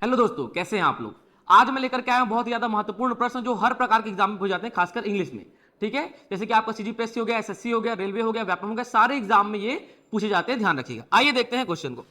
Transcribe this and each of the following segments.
Hello दोस्तों, कैसे हैं आप लोग। आज मैं लेकर के आया हूं बहुत ही ज्यादा महत्वपूर्ण प्रश्न जो हर प्रकार के एग्जाम में पूछे जाते हैं, खासकर इंग्लिश में। ठीक है, जैसे कि आपका सीजीपीएससी हो गया, एसएससी हो गया, रेलवे हो गया, व्यापम हो गया, सारे एग्जाम में ये पूछे जाते हैं, ध्यान रखिएगा। आइए देखते हैं क्वेश्चन को।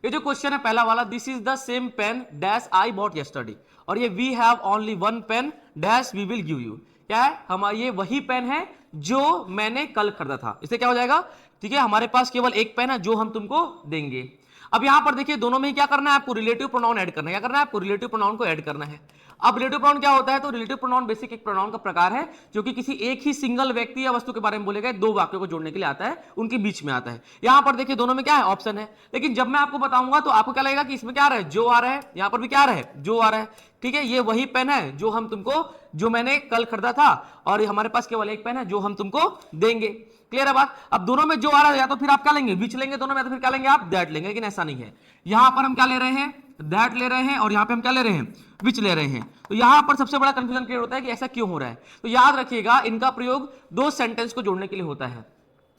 ये जो क्वेश्चन है पहला वाला, this is the same pen dash I bought yesterday, और ये we have only one pen dash we will give you. क्या है, हमारा ये वही पेन है जो मैंने कल खरीदा था। इससे क्या हो जाएगा, ठीक है, हमारे पास केवल एक पेन है जो हम तुमको देंगे। अब यहां पर देखिए दोनों में क्या करना है, आपको रिलेटिव प्रोनाउन ऐड करना है। क्या करना है, आपको रिलेटिव प्रोनाउन को ऐड करना है। अब रिलेटिव प्रोनाउन क्या होता है, तो रिलेटिव प्रोनाउन बेसिक एक प्रोनाउन का प्रकार है जो कि किसी एक ही सिंगल व्यक्ति या वस्तु के बारे में बोले गए दो वाक्यों को जोड़ने के लिए आता है, उनके बीच में आता है। यहां पर देखिए दोनों में क्या है, ऑप्शन है। लेकिन जब मैं आपको बताऊंगा तो आपको क्या लगेगा कि इसमें क्या आ रहा है, जो आ रहा है, यहां पर भी क्या आ रहा है, जो आ रहा है। ठीक है, ये वही पेन है जो हम तुमको, जो मैंने कल खरीदा था, और हमारे पास केवल एक पेन है जो हम तुमको देंगे। क्लियर है बात। अब दोनों में जो आ रहा है, या तो फिर आप क्या लेंगे, विच लेंगे दोनों में, तो फिर क्या लेंगे आप, दैट लेंगे। लेकिन ऐसा नहीं है, यहां पर हम क्या ले रहे हैं, दैट ले रहे हैं, और यहां पे हम क्या ले रहे हैं, विच ले रहे हैं। तो यहां पर सबसे बड़ा कंफ्यूजन क्लियर होता है कि ऐसा क्यों हो रहा है। तो याद रखिएगा, इनका प्रयोग दो सेंटेंस को जोड़ने के लिए होता है।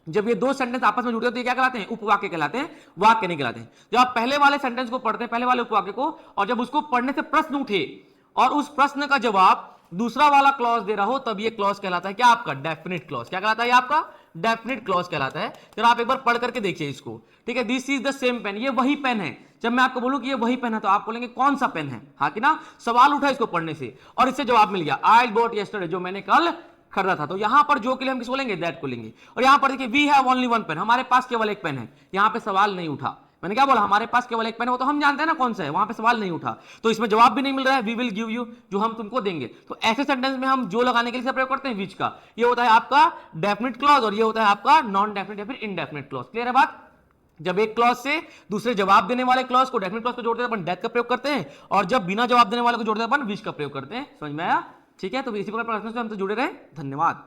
जब ये दो सेंटेंस आपस में जुड़ते हैं तो ये क्या कहलाते हैं, उपवाक्य कहलाते हैं, वाक्य नहीं कहलाते हैं। जब आप पहले वाले सेंटेंस को पढ़ते हैं, पहले वाले उपवाक्य को, और जब उसको पढ़ने से प्रश्न उठे और उस प्रश्न का जवाब दूसरा वाला क्लॉज दे रहा हो, तब ये क्लॉज कहलाता है क्या, आपका डेफिनेट क्लॉज। क्या कहलाता है आपका, डेफिनेट क्लॉज कहलाता है। जरा आप एक बार पढ़ करके देखिए इसको। ठीक है, this is the same pen, ये वही पेन है। जब मैं आपको बोलूं कि ये वही पेन है तो आप बोलेंगे कौन सा पेन है, हाँ कि ना। सवाल उठा इसको पढ़ने से और इससे जवाब मिल गया, आई बॉट यस्टरडे, जो मैंने कल खरीदा था। तो यहां पर जो के लिए हम किसको लेंगे, दैट को लेंगे। और यहां पर देखिए we have only one pen, हमारे पास केवल एक पेन है। यहां पे सवाल नहीं उठा, मैंने क्या बोला, हमारे पास केवल एक पेन है, वो तो हम जानते हैं ना कौन सा है, वहां पे सवाल नहीं उठा। तो इसमें जवाब भी नहीं मिल रहा है, वी विल गिव यू, जो हम तुमको देंगे। तो ऐसे सेंटेंस में हम जो लगाने के लिए प्रयोग करते हैं, विच का। ये होता है आपका डेफिनेट क्लॉज, और ये होता है आपका नॉन डेफिनेट या फिर इनडेफिनेट क्लॉज। क्लियर है बात। जब एक क्लॉज से दूसरे जवाब देने वाले क्लॉज को, डेफिनेट क्लॉज को जोड़ते हैं अपन डेथ का प्रयोग करते हैं, और जब बिना जवाब देने वाले को जोड़ते हैं अपन विच का प्रयोग करते हैं। समझ में आया। ठीक है, तो इसी प्रकार प्रश्न से हम तो जुड़े रहे। धन्यवाद।